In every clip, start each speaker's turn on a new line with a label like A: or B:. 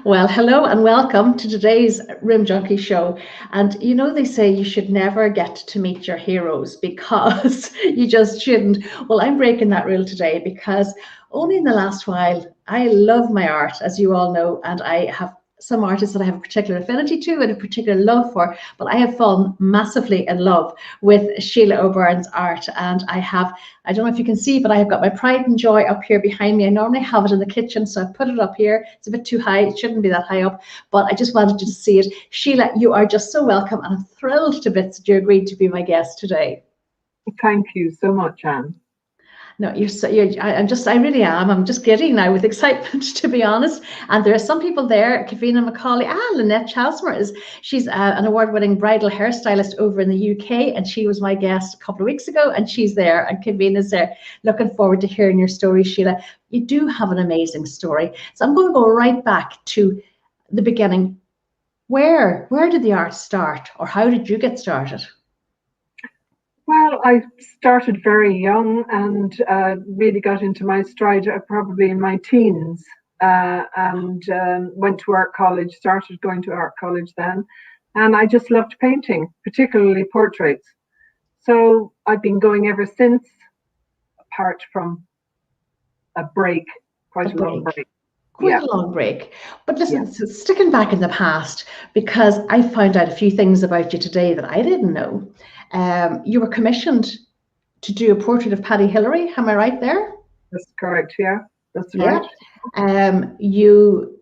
A: Well, hello and welcome to today's Room Junkie show. And you know, they say you should never get to meet your heroes because you just shouldn't. Well, I'm breaking that rule today because only in the last while, I love my art, as you all know, and I have some artists that I have a particular affinity to and a particular love for, but I have fallen massively in love with Sile O'Beirne's art. And I don't know if you can see, but I have got my pride and joy up here behind me. I normally have it in the kitchen, so I put it up here. It's a bit too high. It shouldn't be that high up, but I just wanted you to see it. Sile, you are just so welcome, and I'm thrilled to bits that you agreed to be my guest today.
B: Thank you so much, Anne.
A: No, I really am. I'm just giddy now with excitement, to be honest. And there are some people there, Kavina Macaulay, Lynette Chasmer she's an award-winning bridal hairstylist over in the UK, and she was my guest a couple of weeks ago, and she's there, and Kavina's there. Looking forward to hearing your story, Sile. You do have an amazing story. So I'm going to go right back to the beginning. Where did the art start, or how did you get started?
B: Well, I started very young and really got into my stride probably in my teens and went to art college, started going to art college then. And I just loved painting, particularly portraits. So I've been going ever since, apart from a break, quite a long break.
A: Quite a long break. But listen, sticking back in the past, because I found out a few things about you today that I didn't know. You were commissioned to do a portrait of Paddy Hillary. Am I right there?
B: That's correct. Yeah, that's right.
A: You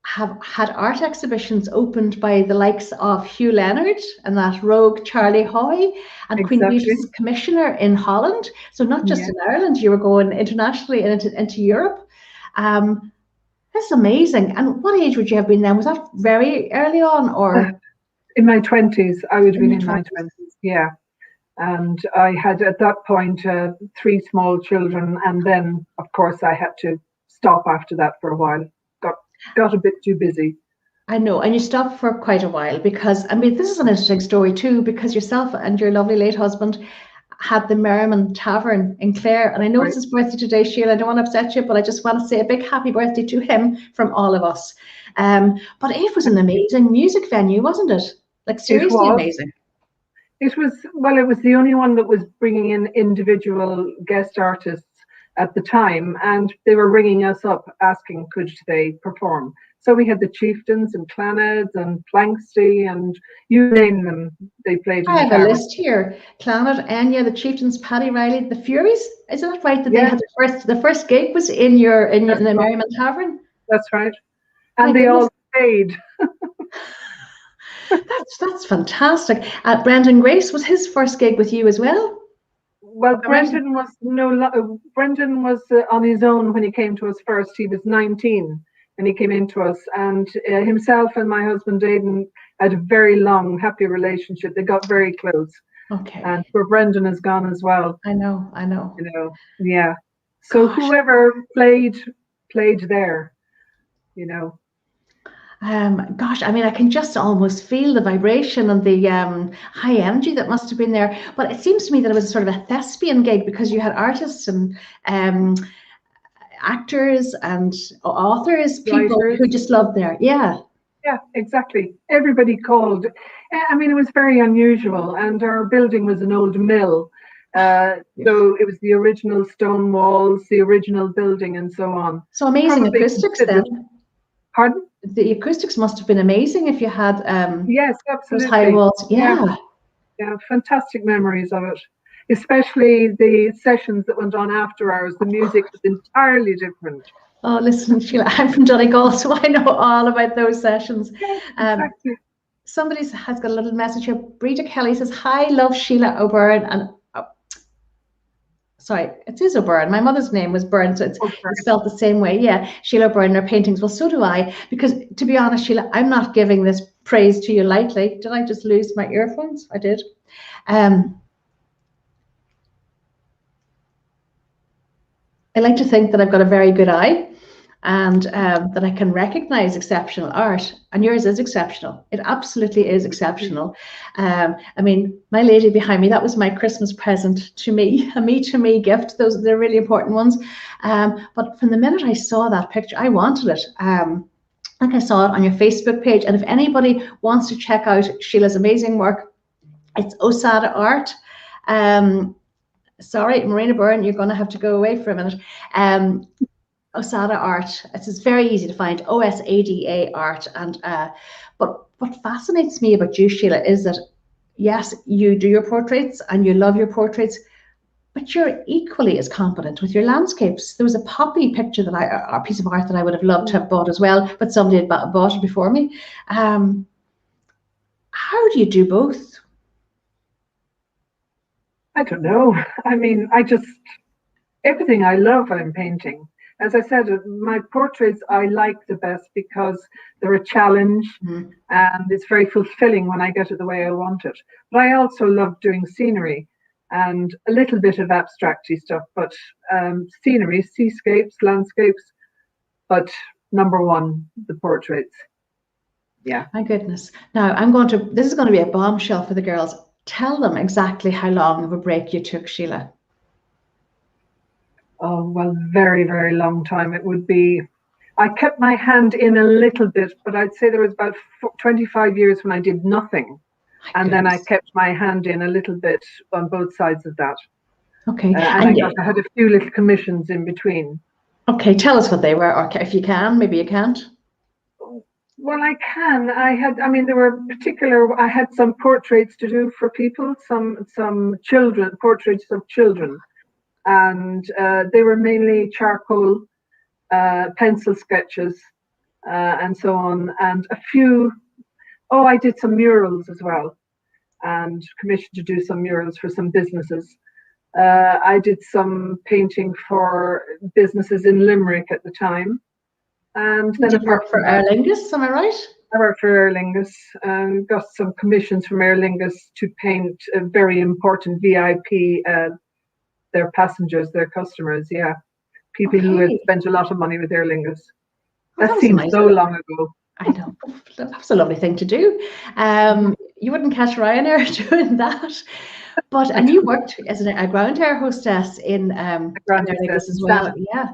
A: have had art exhibitions opened by the likes of Hugh Leonard and that rogue Charlie Hoy and Queen Beatrice's commissioner in Holland. So not just in Ireland, you were going internationally into Europe. That's amazing. And what age would you have been then? Was that very early on, or?
B: In my 20s, I would have been in my 20s, yeah. And I had, at that point, 3 small children. And then, of course, I had to stop after that for a while. Got a bit too busy.
A: I know. And you stopped for quite a while because, I mean, this is an interesting story too, because yourself and your lovely late husband had the Merriman Tavern in Clare. And I know it's his birthday today, Sile. I don't want to upset you, but I just want to say a big happy birthday to him from all of us. But it was an amazing music venue, wasn't it? Like seriously amazing.
B: It was the only one that was bringing in individual guest artists at the time, and they were ringing us up asking could they perform. So we had the Chieftains and Clannad and Planksty and you name them, they played.
A: I have a list here. Clannad, Enya, the Chieftains, Paddy Riley, the Furies. Is that right? That they had the first gig was in the Merriman Tavern?
B: That's right. And they all stayed.
A: That's fantastic. Brendan Grace, was his first gig with you as well?
B: Well, Brendan was on his own when he came to us first. He was 19 and he came into us, and himself and my husband Aidan had a very long, happy relationship. They got very close.
A: Okay.
B: And where Brendan has gone as well.
A: I know.
B: You know, yeah. So whoever played there, you know.
A: Gosh, I mean, I can just almost feel the vibration and the high energy that must have been there. But it seems to me that it was sort of a thespian gig because you had artists and actors and authors, people who just loved there. Yeah.
B: Yeah, exactly. Everybody called. I mean, it was very unusual, and our building was an old mill. So it was the original stone walls, the original building, and so on.
A: So amazing acoustics then.
B: Pardon?
A: The acoustics must have been amazing if you had
B: yes, absolutely.
A: those high walls. Yeah,
B: fantastic memories of it. Especially the sessions that went on after hours. The music was entirely different.
A: Oh, listen, Sile, I'm from Donegal, so I know all about those sessions.
B: Yes, exactly.
A: Somebody has got a little message here. Brita Kelly says, "Hi, love Sile O'Beirne." And sorry, it is O'Beirne. My mother's name was Byrne, so it's spelled the same way. Yeah, Sile O'Beirne, her paintings. Well, so do I, because to be honest, Sile, I'm not giving this praise to you lightly. Did I just lose my earphones? I did. I like to think that I've got a very good eye and that I can recognize exceptional art, and yours is exceptional. It absolutely is exceptional. I mean, my lady behind me, that was my Christmas present to me, a me to me gift. Those are the really important ones. But from the minute I saw that picture, I wanted it. like I saw it on your Facebook page. And if anybody wants to check out Sheila's amazing work, it's Osada Art. Sorry, Marina Byrne, you're going to have to go away for a minute. Osada Art. It's very easy to find. OSADA Art. And but what fascinates me about you, Sheila, is that yes, you do your portraits and you love your portraits, but you're equally as competent with your landscapes. There was a poppy picture that a piece of art that I would have loved to have bought as well, but somebody had bought it before me. How do you do both?
B: I don't know. I mean, everything I love, I'm painting. As I said, my portraits I like the best because they're a challenge and it's very fulfilling when I get it the way I want it. But I also love doing scenery and a little bit of abstracty stuff, but scenery, seascapes, landscapes, but number one, the portraits. Yeah.
A: My goodness. Now this is going to be a bombshell for the girls. Tell them exactly how long of a break you took, Sheila.
B: Oh, well, very, very long time. It would be, I kept my hand in a little bit, but I'd say there was about 25 years when I did nothing. And then I kept my hand in a little bit on both sides of that.
A: Okay.
B: And I had a few little commissions in between.
A: Okay, tell us what they were, or if you can, maybe you can't.
B: Well, I can. There were I had some portraits to do for people, some children, portraits of children. And they were mainly charcoal, pencil sketches, and so on. And I did some murals as well, and commissioned to do some murals for some businesses. I did some painting for businesses in Limerick at the time. And then
A: did you work for Aer Lingus, am I right?
B: I worked for Aer Lingus and got some commissions from Aer Lingus to paint a very important VIP, their passengers, their customers, people who had spent a lot of money with Aer Lingus. That seems so long ago.
A: I know, that's a lovely thing to do. You wouldn't catch Ryanair doing that, and you worked as a ground air hostess in Aer Lingus as well. Yeah.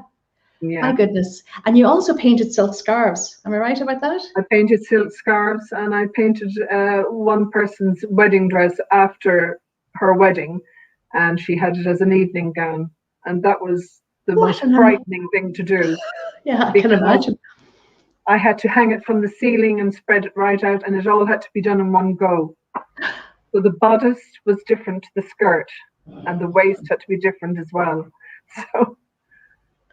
A: My goodness. And you also painted silk scarves. Am I right about that?
B: I painted silk scarves, and I painted one person's wedding dress after her wedding, and she had it as an evening gown. And that was the most frightening thing to do.
A: Yeah, I can imagine.
B: I had to hang it from the ceiling and spread it right out, and it all had to be done in one go. So the bodice was different to the skirt, and the waist had to be different as well. So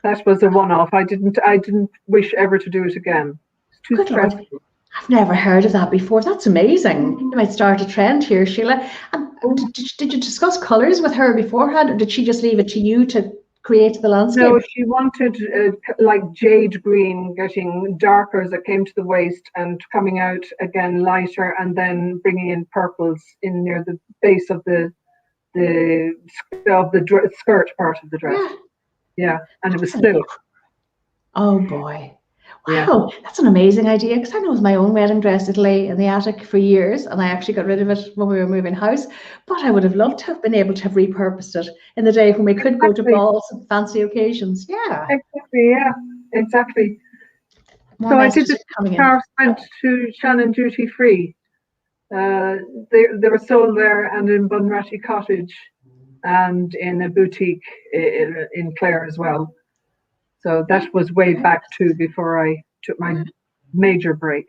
B: that was a one-off. I didn't wish ever to do it again. It's too stressful.
A: I've never heard of that before. That's amazing. You might start a trend here, Sheila. And did you discuss colours with her beforehand, or did she just leave it to you to create the landscape?
B: No, she wanted like jade green, getting darker as it came to the waist and coming out again lighter, and then bringing in purples in near the base of the skirt part of the dress. Yeah, and it was silk.
A: Oh boy. Wow, that's an amazing idea, because I know it was my own wedding dress. It lay in the attic for years, and I actually got rid of it when we were moving house. But I would have loved to have been able to have repurposed it in the day when we could go to balls and fancy occasions. Yeah.
B: Exactly. So I did the scarves went to Shannon Duty Free. They were sold there and in Bunratty Cottage and in a boutique in Clare as well. So that was way back too, before I took my major break.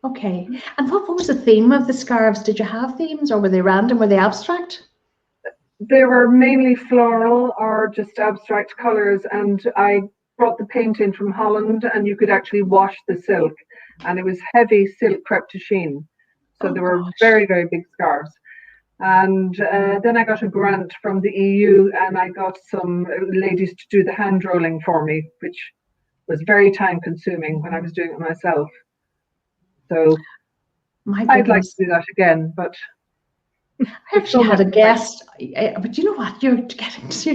A: Okay. And what was the theme of the scarves? Did you have themes, or were they random? Were they abstract?
B: They were mainly floral or just abstract colours. And I brought the paint in from Holland, and you could actually wash the silk. And it was heavy silk crepe de chine. So they were very, very big scarves. And then I got a grant from the EU, and I got some ladies to do the hand rolling for me, which was very time consuming when I was doing it myself. So I'd like to do that again, but
A: I actually had a guest, but you know what? You're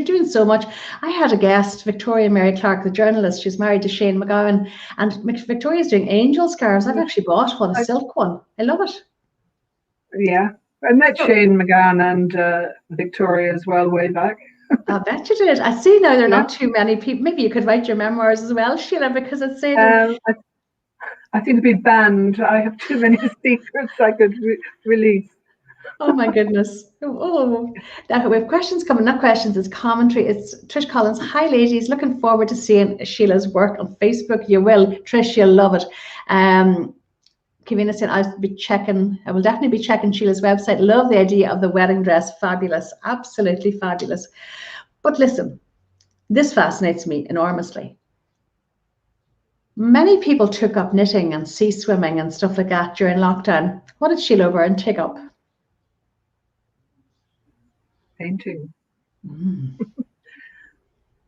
A: doing so much. I had a guest, Victoria Mary Clark, the journalist. She's married to Shane McGowan, and Victoria's doing angel scarves. I've actually bought one, a silk one. I love it.
B: Yeah. I met Shane McGowan and Victoria as well way back.
A: I bet you did. I see now there are not too many people. Maybe you could write your memoirs as well, Sheila, because it's saying
B: I think it'd be banned. I have too many secrets I could release.
A: Oh my goodness. Oh, now we have questions coming, not questions, it's commentary. It's Trish Collins. Hi, ladies. Looking forward to seeing Sheila's work on Facebook. You will. Trish, you'll love it. Kavina said, I will definitely be checking Sheila's website. Love the idea of the wedding dress. Fabulous. Absolutely fabulous. But listen, this fascinates me enormously. Many people took up knitting and sea swimming and stuff like that during lockdown. What did Sile O'Beirne take up?
B: Painting.
A: Mm.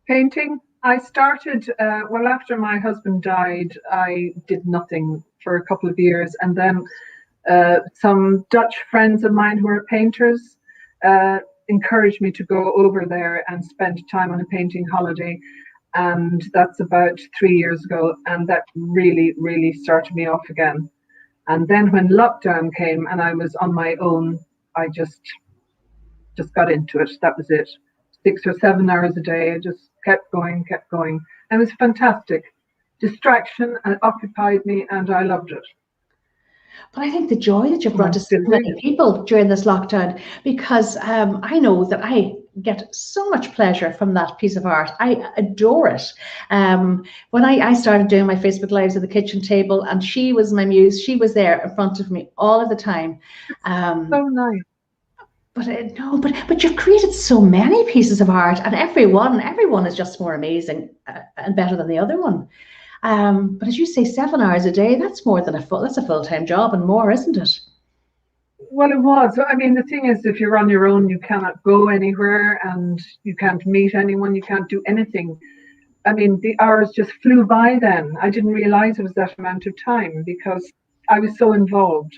B: Painting. I started, well, after my husband died, I did nothing for a couple of years. And then some Dutch friends of mine who are painters encouraged me to go over there and spend time on a painting holiday. And that's about 3 years ago. And that really, really started me off again. And then when lockdown came and I was on my own, I just got into it. That was it. 6 or 7 hours a day. I just kept going. And it was fantastic. Distraction occupied me and I loved it.
A: But I think the joy that you brought to so many people during this lockdown, because I know that I get so much pleasure from that piece of art. I adore it. When I started doing my Facebook Lives at the kitchen table, and she was my muse, she was there in front of me all of the time.
B: So nice.
A: But you've created so many pieces of art, and everyone is just more amazing and better than the other one. But as you say, 7 hours a day, that's more than that's a full-time job and more, isn't it?
B: Well, it was. I mean, the thing is, if you're on your own, you cannot go anywhere and you can't meet anyone, you can't do anything. I mean, the hours just flew by then. I didn't realize it was that amount of time because I was so involved,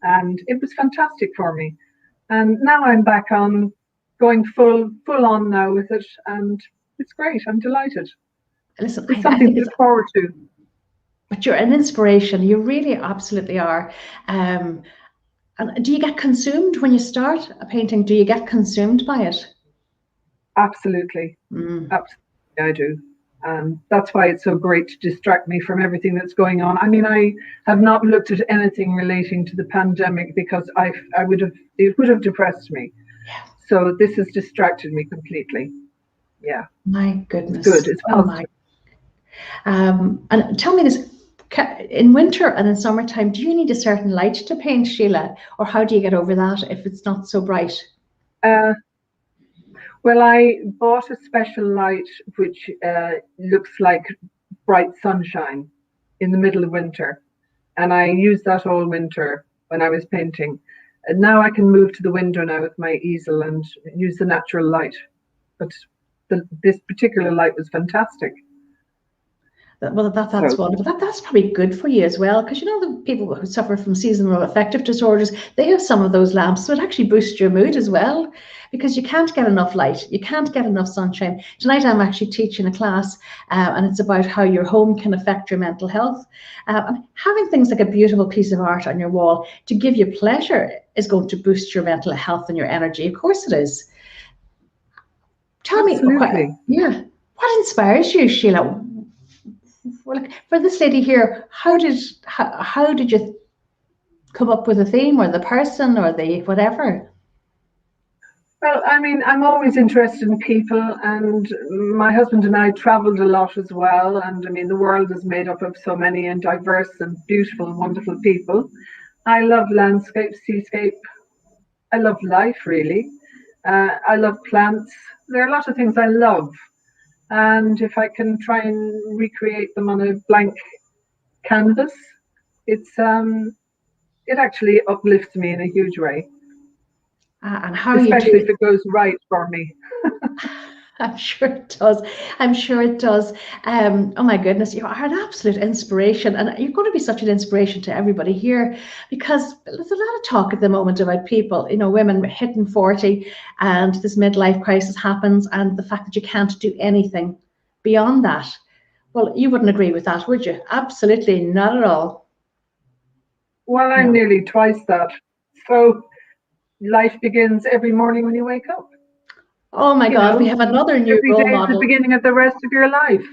B: and it was fantastic for me. And now I'm back on going full on now with it, and it's great. I'm delighted.
A: Listen,
B: it's something to look forward to.
A: But you're an inspiration. You really absolutely are. And do you get consumed when you start a painting? Do you get consumed by it?
B: Absolutely. Absolutely, I do. That's why it's so great to distract me from everything that's going on. I mean, I have not looked at anything relating to the pandemic because it would have depressed me. Yeah. So this has distracted me completely. Yeah.
A: My goodness.
B: It's good. It's positive.
A: And tell me this, in winter and in summertime, do you need a certain light to paint, Sheila? Or how do you get over that if it's not so bright?
B: Well, I bought a special light which looks like bright sunshine in the middle of winter. And I used that all winter when I was painting. And now I can move to the window now with my easel and use the natural light. But this particular light was fantastic.
A: Well, that's wonderful. That's probably good for you as well, because you know the people who suffer from seasonal affective disorders, they have some of those lamps, so it actually boosts your mood as well, because you can't get enough light, you can't get enough sunshine. Tonight I'm actually teaching a class, and it's about how your home can affect your mental health. And having things like a beautiful piece of art on your wall to give you pleasure is going to boost your mental health and your energy. Of course it is. Tell me, what inspires you, Sheila? Well, for this lady here, how did you come up with the theme or the person or the whatever?
B: Well, I mean, I'm always interested in people, and my husband and I traveled a lot as well. And I mean, the world is made up of so many and diverse and beautiful, wonderful people. I love landscape, seascape. I love life, really. I love plants. There are a lot of things I love. And if I can try and recreate them on a blank canvas, it actually uplifts me in a huge way.
A: And how
B: especially if it goes right for me.
A: I'm sure it does. I'm sure it does. Oh my goodness, you are an absolute inspiration, and you're going to be such an inspiration to everybody here, because there's a lot of talk at the moment about people, you know, women hitting 40 and this midlife crisis happens, and the fact that you can't do anything beyond that. Well, you wouldn't agree with that, would you? Absolutely not at all.
B: Well, I'm nearly twice that. So life begins every morning when you wake up.
A: Oh my God, we have another new role model.
B: Every day is the beginning of the rest of your life.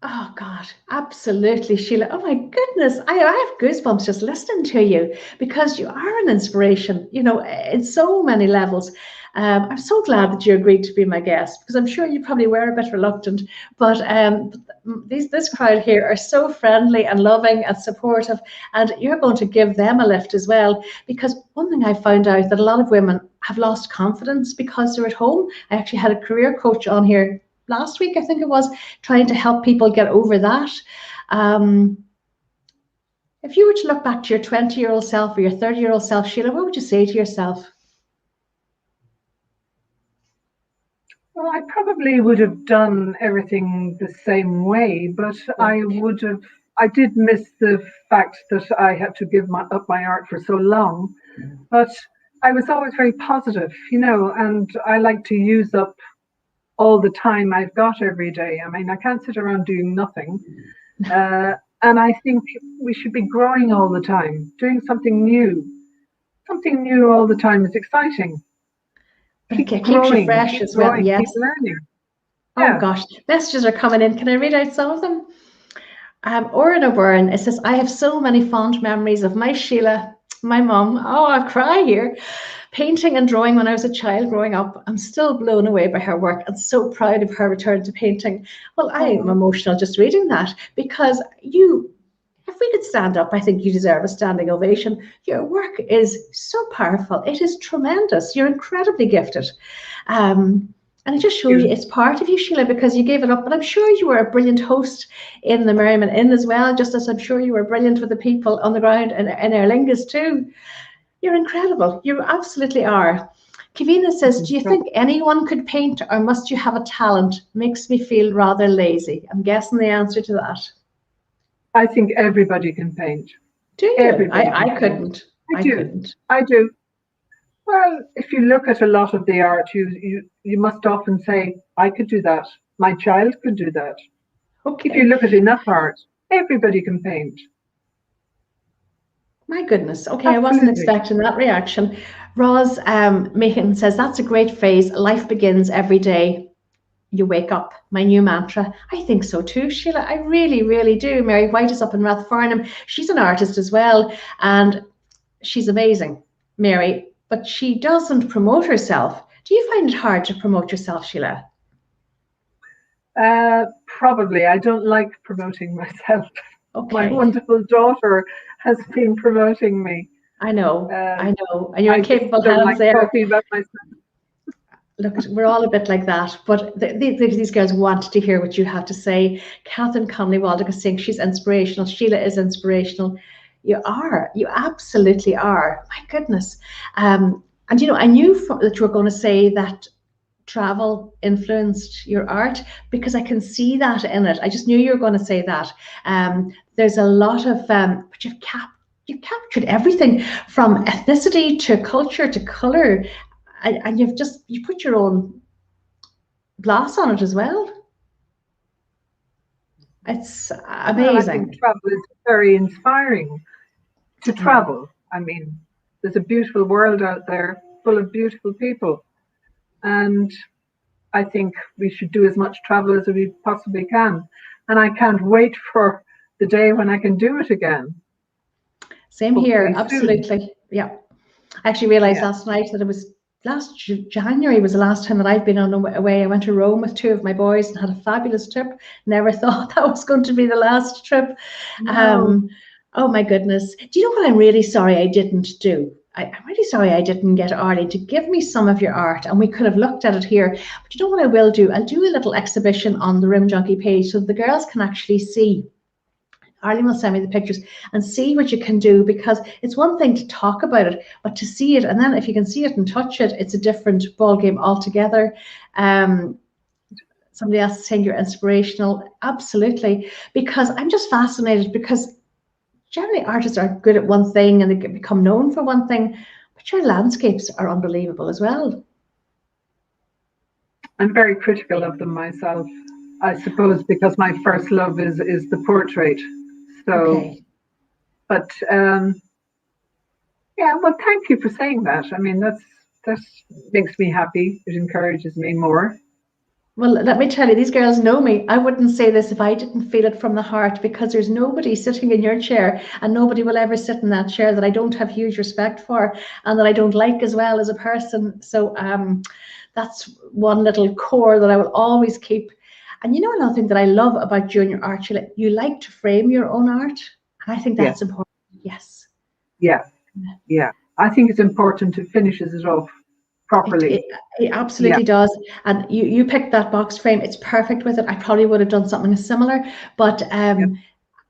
A: Oh God, absolutely, Sheila. Oh my goodness, I have goosebumps just listening to you because you are an inspiration, in so many levels. I'm so glad that you agreed to be my guest because I'm sure you probably were a bit reluctant, but this crowd here are so friendly and loving and supportive, and you're going to give them a lift as well. Because one thing I found out that a lot of women have lost confidence because they're at home. I actually had a career coach on here last week, I think it was, trying to help people get over that. Um, if you were to look back to your 20-year-old self or your 30-year-old self, Sheila, what would you say to yourself?
B: Well, I probably would have done everything the same way, but
A: Yeah.
B: I did miss the fact that I had to give up my art for so long, but I was always very positive, and I like to use up all the time I've got every day. I mean, I can't sit around doing nothing. Uh, and I think we should be growing all the time, doing something new. Something new all the time is exciting.
A: But
B: Keep
A: it keeps you
B: growing,
A: fresh
B: keep
A: as well.
B: growing, keep
A: Yes.
B: learning.
A: Oh
B: Yeah.
A: gosh, messages are coming in. Can I read out some of them? Sile O'Beirne, it says, I have so many fond memories of my Sheila, my mum. Oh, I cry here. Painting and drawing when I was a child growing up. I'm still blown away by her work and so proud of her return to painting. Well, I am
B: Oh,
A: emotional just reading that because if we could stand up, I think you deserve a standing ovation. Your work is so powerful. It is tremendous. You're incredibly gifted. Um, and it just shows you
B: you.
A: it's part of you, Sheila, because you gave it up. But I'm sure you were a brilliant host in the Merriman Inn as well, just as I'm sure you were brilliant with the people on the ground in Aer Lingus too. You're incredible. You absolutely are. Kavina says, do you think anyone could paint or must you have a talent? Makes me feel rather lazy. I'm guessing the answer to that.
B: I think everybody can paint.
A: Do you?
B: Everybody can
A: I
B: paint.
A: couldn't.
B: I
A: I
B: do.
A: couldn't.
B: I do. Well, if you look at a lot of the art, you must often say, I could do that. My child could do that. If you
A: Okay.
B: look at enough art, everybody can paint.
A: My goodness. Okay, I wasn't
B: Absolutely.
A: expecting that reaction. Roz Mahan says, that's a great phrase. Life begins every day you wake up. My new mantra. I think so too, Sheila. I really, really do. Mary White is up in Rathfarnham. She's an artist as well, and she's amazing, Mary, but she doesn't promote herself. Do you find it hard to promote yourself, Sheila?
B: Probably. I don't like promoting myself. My
A: Okay,
B: wonderful daughter has been promoting me.
A: I
B: Um,
A: know, and you're
B: I
A: in
B: just
A: capable
B: don't
A: hands
B: like
A: there.
B: talking about myself.
A: Look, we're all a bit like that, but these girls want to hear what you have to say. Catherine Conley Waldeck is saying she's inspirational. Sheila is inspirational. You absolutely are. My goodness. And I knew that you were going to say that travel influenced your art because I can see that in it. I just knew you were going to say that. There's a lot of, but you've captured everything from ethnicity to culture to color, and you put your own glass on it as well. It's
B: Well, I think
A: amazing.
B: travel is very inspiring to
A: Yeah.
B: travel. I mean, there's a beautiful world out there full of beautiful people. And I think we should do as much travel as we possibly can. And I can't wait for the day when I can do it again,
A: Same here.
B: hopefully soon.
A: Absolutely. Yeah. I actually realized
B: Yeah.
A: last night that it was last January was the last time that I've been on away. I went to Rome with two of my boys and had a fabulous trip. Never thought that was going to be the last trip.
B: No.
A: Um, oh my goodness. Do you know what I'm really sorry I didn't do? I'm really sorry I didn't get Arlie to give me some of your art and we could have looked at it here. But you know what I will do? I'll do a little exhibition on the Rim Junkie page so the girls can actually see. Arlene will send me the pictures and see what you can do because it's one thing to talk about it, but to see it, and then if you can see it and touch it, it's a different ball game altogether. Um, Somebody else is saying you're inspirational, absolutely, because I'm just fascinated because generally artists are good at one thing and they become known for one thing, but your landscapes are unbelievable as well.
B: I'm very critical of them myself. I suppose because my first love is the portrait. So,
A: Okay.
B: but yeah, well, thank you for saying that. I mean, that makes me happy. It encourages me more.
A: Well, let me tell you, these girls know me. I wouldn't say this if I didn't feel it from the heart, because there's nobody sitting in your chair, and nobody will ever sit in that chair that I don't have huge respect for and that I don't like as well as a person. So that's one little core that I will always keep. And you know, another thing that I love about you and your art, you like to frame your own art. And I think
B: Yes.
A: that's important. Yes.
B: Yeah. Yeah. I think it's important to finishes it off properly.
A: It absolutely does. And you picked that box frame. It's perfect with it. I probably would have done something similar, but
B: Yeah.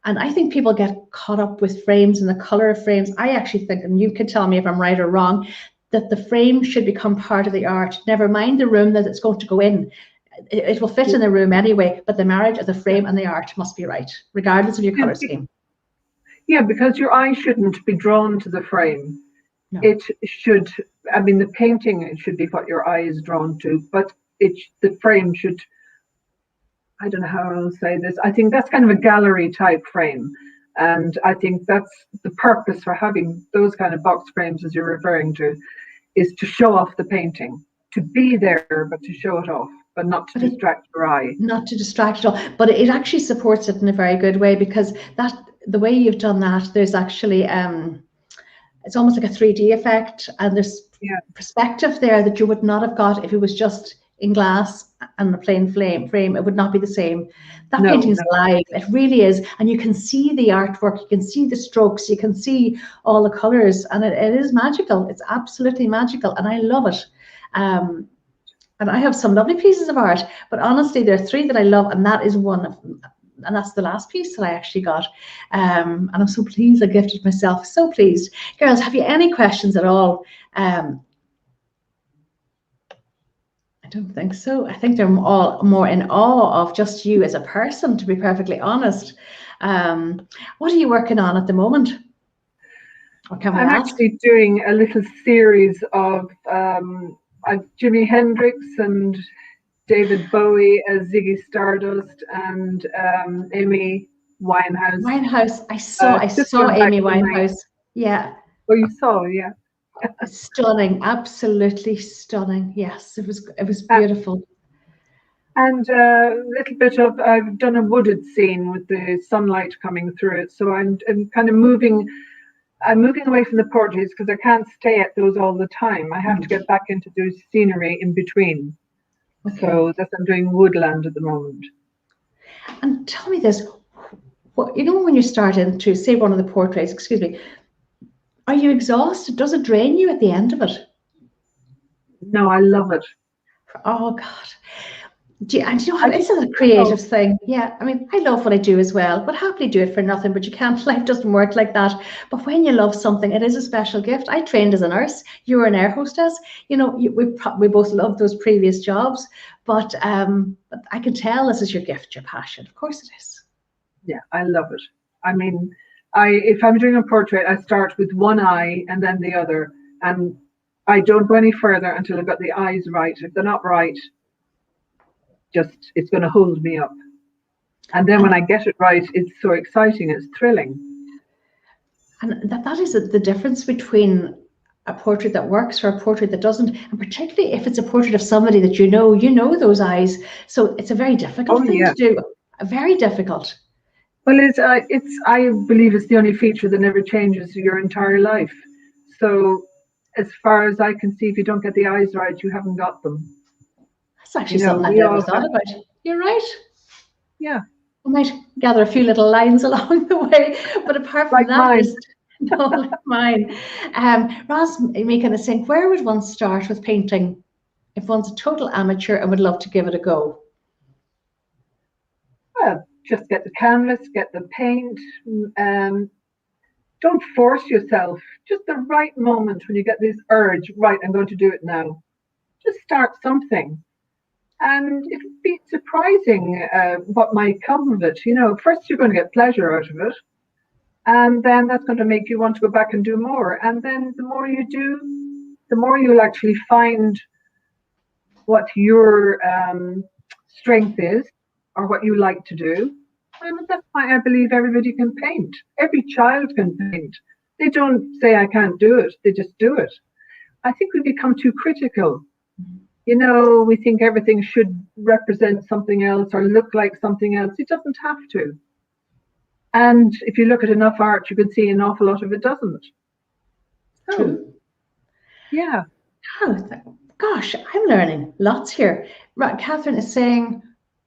A: and I think people get caught up with frames and the color of frames. I actually think, and you can tell me if I'm right or wrong, that the frame should become part of the art. Never mind the room that it's going to go in. It will fit in the room anyway, but the marriage of the frame and the art must be right, regardless of your color scheme.
B: Yeah, because your eye shouldn't be drawn to the frame.
A: No.
B: It should, I mean, the painting, it should be what your eye is drawn to, but the frame should, I don't know how I'll say this. I think that's kind of a gallery type frame. And I think that's the purpose for having those kind of box frames, as you're referring to, is to show off the painting, to be there, but to show it off, but not to distract your eye.
A: Not to distract at all, but it actually supports it in a very good way, because the way you've done that, there's actually it's almost like a 3D effect, and there's perspective there that you would not have got if it was just in glass and a plain frame. It would not be the same. That painting is alive. It really is. And you can see the artwork, you can see the strokes, you can see all the colors, and it is magical. It's absolutely magical, and I love it. And I have some lovely pieces of art, but honestly, there are three that I love, and that is one of them. And that's the last piece that I actually got. And I'm so pleased I gifted myself. So pleased. Girls, have you any questions at all? I don't think so. I think they're all more in awe of just you as a person, to be perfectly honest. What are you working on at the moment? Or can we
B: I'm
A: ask?
B: actually doing a little series of Jimi Hendrix and David Bowie as Ziggy Stardust and Amy Winehouse.
A: Winehouse. I saw Amy Winehouse. Yeah.
B: Oh, you saw, yeah.
A: Stunning, absolutely stunning. Yes, it was beautiful.
B: And a little bit of, I've done a wooded scene with the sunlight coming through it. So I'm kind of moving away from the portraits because I can't stay at those all the time. I have to get back into those scenery in between. Okay. So that's, I'm doing woodland at the moment.
A: And tell me this, you know, when you start into, say, one of the portraits, excuse me, are you exhausted? Does it drain you at the end of it?
B: No, I love it.
A: Oh, God. And you know what? It's a creative thing. Yeah, I mean, I love what I do as well. Would happily do it for nothing, but you can't. Life doesn't work like that. But when you love something, it is a special gift. I trained as a nurse. You were an air hostess. You know, we both love those previous jobs. But I can tell this is your gift, your passion. Of course it is.
B: Yeah, I love it. I mean, if I'm doing a portrait, I start with one eye and then the other, and I don't go any further until I've got the eyes right. If they're not right, it's going to hold me up. And then when I get it right, it's so exciting, it's thrilling.
A: And that is the difference between a portrait that works or a portrait that doesn't, and particularly if it's a portrait of somebody that you know those eyes. So it's a very difficult thing to do. Very difficult.
B: Well, I believe it's the only feature that never changes your entire life. So as far as I can see, if you don't get the eyes right, you haven't got them.
A: That's actually something I've never thought about. You're right.
B: Yeah.
A: I might gather a few little lines along the way, but apart from that, no, like mine. Ross, me kind of saying, where would one start with painting if one's a total amateur and would love to give it a go?
B: Well, just get the canvas, get the paint. Don't force yourself. Just the right moment when you get this urge, right, I'm going to do it now. Just start something. And it would be surprising what might come of it. You know, first you're going to get pleasure out of it. And then that's going to make you want to go back and do more. And then the more you do, the more you'll actually find what your strength is or what you like to do. And that's why I believe everybody can paint. Every child can paint. They don't say, I can't do it. They just do it. I think we become too critical. You know, we think everything should represent something else or look like something else. It doesn't have to. And if you look at enough art, you can see an awful lot of it doesn't. So,
A: True.
B: yeah.
A: Oh, gosh, I'm learning lots here. Right, Catherine is saying,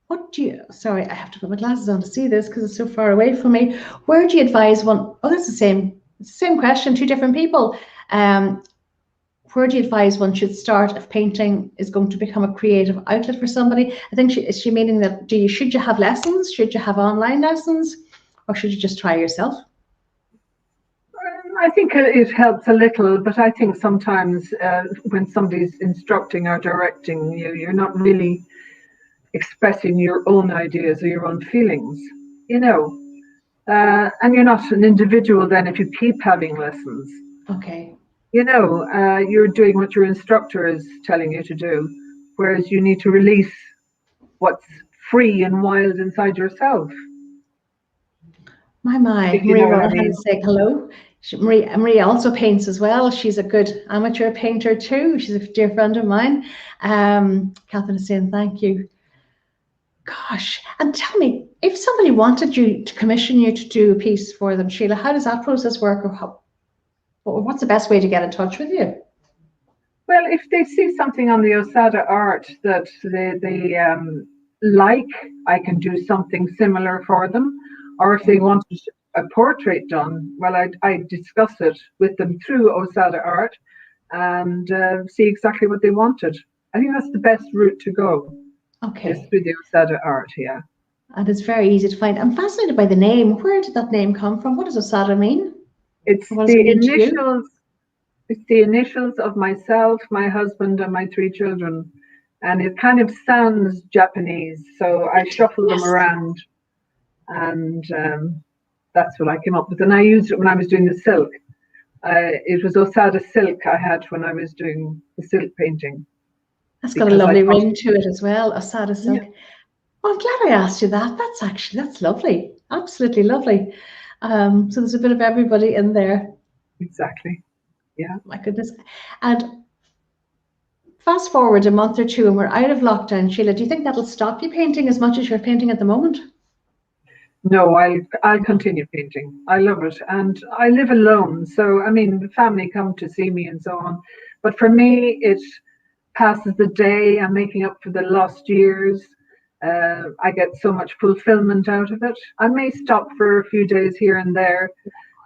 A: what do you, sorry, I have to put my glasses on to see this because it's so far away from me. Where do you advise one? Oh, that's the same question, two different people. Where do you advise one should start if painting is going to become a creative outlet for somebody? I think is she meaning that should you have lessons? Should you have online lessons? Or should you just try yourself?
B: I think it helps a little, but I think sometimes when somebody's instructing or directing you, you're not really expressing your own ideas or your own feelings, you know. And you're not an individual then if you keep having lessons.
A: Okay.
B: You know, you're doing what your instructor is telling you to do, whereas you need to release what's free and wild inside yourself,
A: My,
B: if you
A: Marie
B: know what I
A: Ronahan
B: mean.
A: is saying hello. Marie also paints as well. She's a good amateur painter too. She's a dear friend of mine. Catherine is saying thank you. Gosh, and tell me, if somebody wanted you to commission you to do a piece for them, Sheila, how does that process work, or what's the best way to get in touch with you?
B: Well, if they see something on the Osada art that they like, I can do something similar for them. Or if they
A: Okay.
B: wanted a portrait done, well, I discuss it with them through Osada art and see exactly what they wanted. I think that's the best route to go, is
A: Okay.
B: through the Osada art, yeah.
A: And it's very easy to find. I'm fascinated by the name. Where did that name come from? What does Osada mean?
B: It's
A: What does it
B: the
A: mean to you?
B: initials. It's the initials of myself, my husband, and my three children, and it kind of sounds Japanese. So I shuffle them
A: Yes.
B: around, and that's what I came up with. And I used it when I was doing the silk. It was Osada silk I had when I was doing the silk painting
A: That's got a
B: because I
A: lovely
B: thought,
A: ring to it as well, Osada silk.
B: yeah,
A: Well, I'm glad I asked you that. That's lovely. Absolutely lovely. So there's a bit of everybody in there.
B: exactly, yeah.
A: My goodness. And fast forward a month or two and we're out of lockdown, Sheila, do you think that'll stop you painting as much as you're painting at the moment?
B: No, I'll continue painting. I love it, and I live alone, so I mean, the family come to see me and so on. But for me, it passes the day. I'm making up for the lost years. I get so much fulfillment out of it. I may stop for a few days here and there,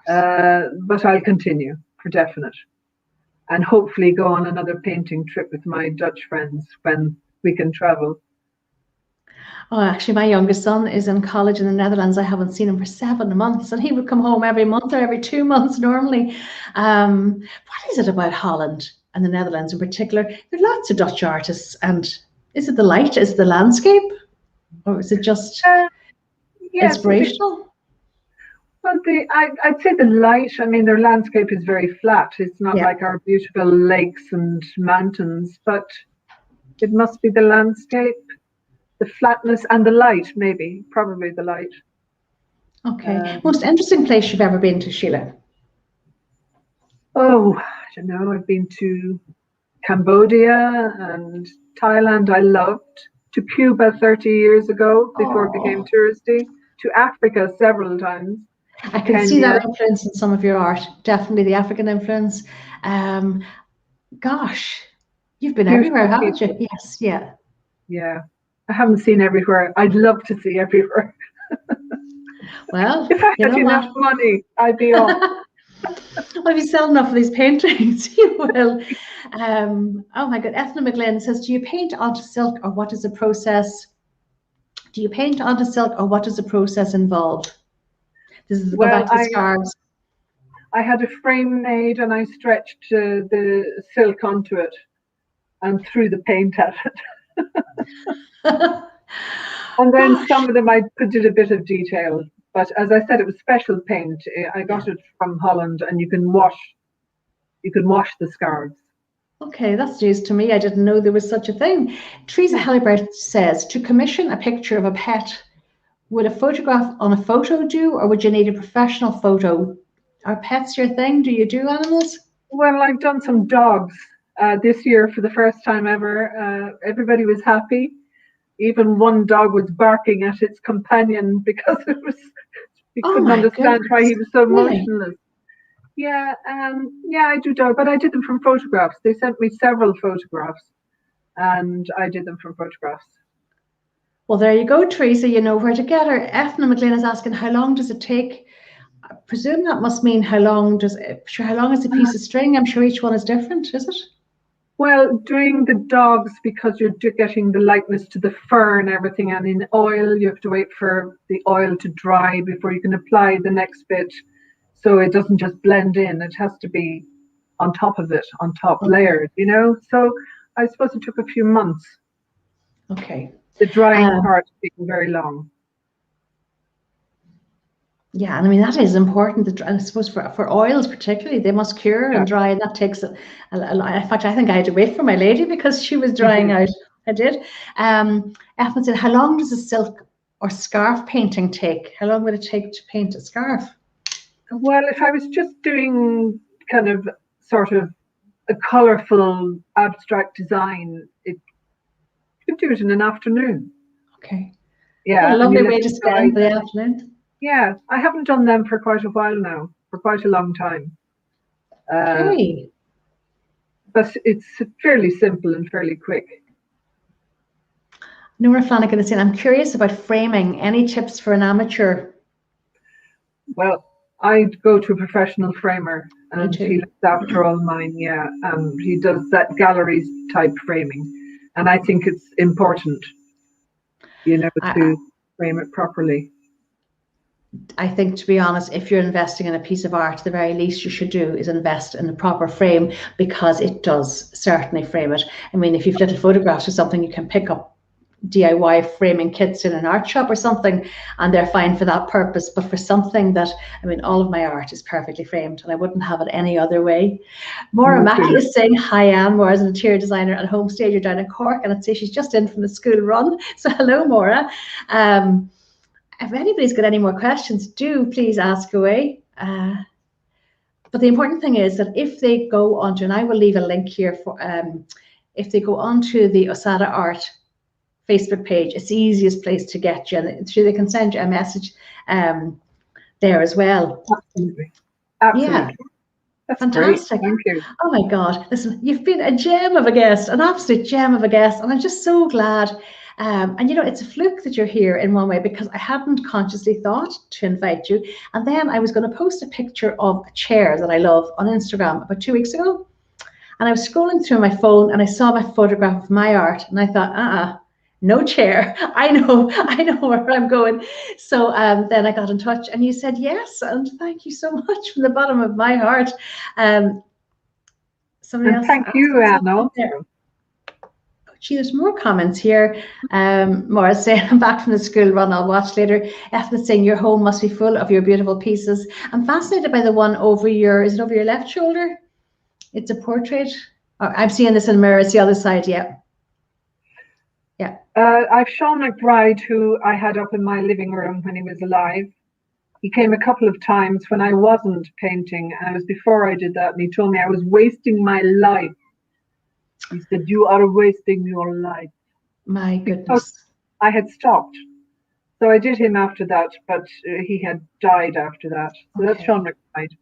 B: but I'll continue for definite. And hopefully go on another painting trip with my Dutch friends when we can travel.
A: Oh, actually, my youngest son is in college in the Netherlands. I haven't seen him for 7 months, and he would come home every month or every 2 months normally. What is it about Holland and the Netherlands in particular? There are lots of Dutch artists, and is it the light? Is it the landscape? Or is it just
B: Uh, yes,
A: inspirational?
B: well, I'd say the light. I mean, their landscape is very flat. It's not
A: Yeah.
B: like our beautiful lakes and mountains, but it must be the landscape, the flatness, and the light. Maybe, probably the light.
A: Okay.
B: Um,
A: Most interesting place you've ever been to, Sheila?
B: oh, I don't know. I've been to Cambodia and Thailand. I loved to Cuba 30 years ago before it became
A: Oh,
B: touristy. To Africa several times.
A: I
B: To
A: can see
B: Kenya.
A: that influence in some of your art. Definitely the African influence. Um, Gosh, you've been everywhere,
B: Beautiful
A: haven't you?
B: people.
A: Yes, yeah.
B: Yeah. I haven't seen everywhere. I'd love to see everywhere.
A: Well,
B: If I
A: you
B: had
A: know
B: enough
A: what?
B: money, I'd be off.
A: Well, if you sell enough of these paintings, you will. Oh my God, Ethna McGlynn says, do you paint onto silk or what is the process? Do you paint onto silk or what does the process involve? This is go back
B: Well,
A: to the scarves.
B: I had a frame made and I stretched the silk onto it and threw the paint at it. And then
A: Gosh,
B: some of them I did a bit of detail. But as I said, it was special paint. I
A: yeah.
B: got it from Holland, and you can wash the scarves.
A: Okay, that's news to me. I didn't know there was such a thing. Teresa
B: Yeah.
A: Helibert says, to commission a picture of a pet, would a photograph on a photo do, or would you need a professional photo? Are pets your thing? Do you do animals?
B: Well, I've done some dogs, this year for the first time ever. Everybody was happy. Even one dog was barking at its companion because he
A: Oh
B: couldn't
A: my
B: understand why
A: goodness.
B: he was so
A: Really?
B: motionless. Yeah, I do dog, but I did them from photographs. They sent me several photographs, and I did them from photographs.
A: Well, there you go, Teresa. You know where to get her. Ethna McLean is asking, how long does it take? I presume that must mean how long is a piece of string? I'm sure each one is different, is it?
B: Well, doing the dogs, because you're getting the likeness to the fur and everything, and in oil, you have to wait for the oil to dry before you can apply the next bit. So it doesn't just blend in, it has to be on top of it, on top
A: Okay.
B: layered, you know? So I suppose it took a few months.
A: Okay.
B: The drying part taking very long.
A: Yeah, and I mean that is important. I suppose for oils particularly, they must cure and dry, and that takes in fact, I think I had to wait for my lady because she was drying out. I did. Ethan said, how long does a silk or scarf painting take? How long would it take to paint a scarf?
B: Well, if I was just doing kind of sort of a colourful abstract design, it could do it in an afternoon.
A: Okay. What a
B: Yeah, and you
A: lovely
B: let
A: way
B: it
A: to
B: dry.
A: spend the afternoon.
B: Yeah, I haven't done them for quite a while now, for quite a long time.
A: Okay.
B: But it's fairly simple and fairly quick.
A: Nora Flanagan is saying, I'm curious about framing. Any tips for an amateur?
B: Well, I'd go to a professional framer,
A: Me
B: and he
A: too.
B: looks after all mine. Yeah, he does that galleries type framing, and I think it's important, you know,
A: I,
B: to frame it properly.
A: I think, to be honest, if you're investing in a piece of art, the very least you should do is invest in a proper frame, because it does certainly frame it. I mean, if you've little photographs or something, you can pick up DIY framing kits in an art shop or something, and they're fine for that purpose. But for something that, I mean, all of my art is perfectly framed, and I wouldn't have it any other way. Maura Mackey is saying, hi, Anne. Maura's an interior designer and home stager down in Cork, and I'd say she's just in from the school run. So hello, Maura. If anybody's got any more questions, do please ask away. But the important thing is that if they go onto, and I will leave a link here for, if they go onto the Osada Art Facebook page, it's the easiest place to get you, and they can send you a message there as well.
B: Absolutely. Absolutely.
A: Yeah.
B: That's
A: Fantastic.
B: Great. Thank you.
A: Oh my God. Listen, you've been a gem of a guest, an absolute gem of a guest. And I'm just so glad. And you know, it's a fluke that you're here in one way, because I hadn't consciously thought to invite you. And then I was going to post a picture of a chair that I love on Instagram about 2 weeks ago. And I was scrolling through my phone and I saw my photograph of my art. And I thought, no chair. I know where I'm going. So then I got in touch and you said yes. And thank you so much from the bottom of my heart. Somebody else.
B: Thank you, Anne.
A: Gee, there's more comments here. Maura's saying, I'm back from the school run, I'll watch later. Ethna's saying, your home must be full of your beautiful pieces. I'm fascinated by the one over is it over your left shoulder? It's a portrait. Oh, I'm seeing this in the mirror, it's the other side, yeah. Yeah.
B: I've Sean McBride, who I had up in my living room when he was alive. He came a couple of times when I wasn't painting, and it was before I did that, and he told me I was wasting my life. He said, you are wasting your life.
A: My goodness.
B: Because I had stopped. So I did him after that, but he had died after that. So that's Sean McBride.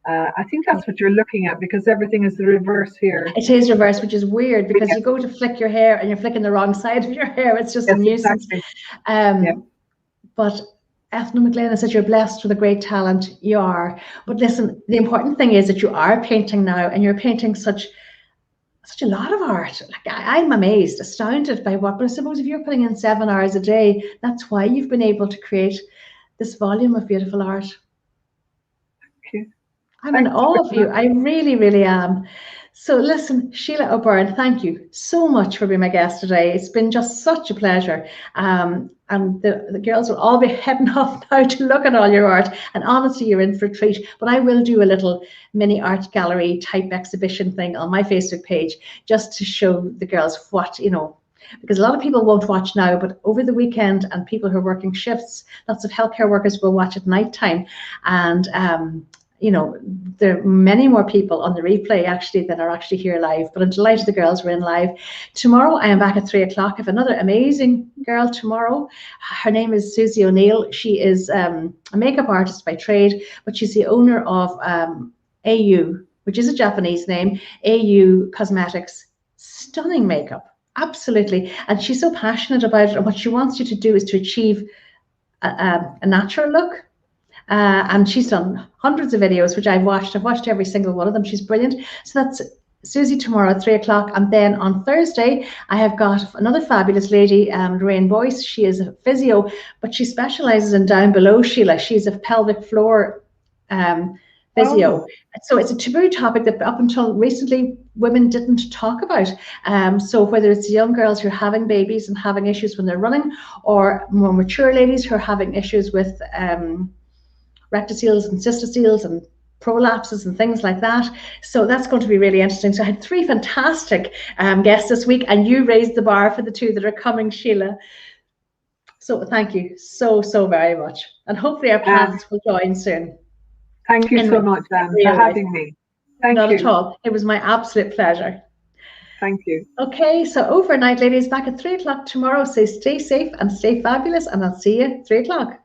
B: I think that's what you're looking at, because everything is the reverse here.
A: It is reverse, which is weird, because you go to flick your hair and you're flicking the wrong side of your hair. It's just a nuisance. Exactly. But Ethna McLean said you're blessed with a great talent. You are. But listen, the important thing is that you are painting now, and you're painting such a lot of art. Like I'm amazed, astounded by what, but I suppose if you're putting in 7 hours a day, that's why you've been able to create this volume of beautiful art.
B: Thank you.
A: I'm in awe of you. I really, really am. So listen, Sile O'Beirne, thank you so much for being my guest today. It's been just such a pleasure. And the girls will all be heading off now to look at all your art. And honestly, you're in for a treat. But I will do a little mini art gallery type exhibition thing on my Facebook page, just to show the girls what, you know, because a lot of people won't watch now, but over the weekend, and people who are working shifts, lots of healthcare workers will watch at night time. And you know, there are many more people on the replay actually than are actually here live, but I'm delighted the girls were in live. Tomorrow I am back at 3 o'clock. I have another amazing girl tomorrow. Her name is Susie O'Neill. She is a makeup artist by trade, but she's the owner of AU, which is a Japanese name, AU Cosmetics. Stunning makeup, absolutely. And she's so passionate about it, and what she wants you to do is to achieve a natural look. And she's done hundreds of videos, which I've watched. I've watched every single one of them. She's brilliant. So that's Susie tomorrow at 3 o'clock. And then on Thursday, I have got another fabulous lady, Lorraine Boyce. She is a physio, but she specializes in down below, Sheila. She's a pelvic floor physio. So it's a taboo topic that up until recently women didn't talk about. So whether it's young girls who are having babies and having issues when they're running, or more mature ladies who are having issues with rectoceles and cystoceles and prolapses and things like that. So that's going to be really interesting. So I had 3 fantastic guests this week, and you raised the bar for the 2 that are coming, Sheila. So thank you so very much, and hopefully our paths will join soon.
B: Thank you so much, Anne, for having me. Thank you.
A: Not at all. It was my absolute pleasure.
B: Thank you.
A: Okay, so overnight, ladies, back at 3 o'clock tomorrow. So stay safe and stay fabulous, and I'll see you at 3 o'clock.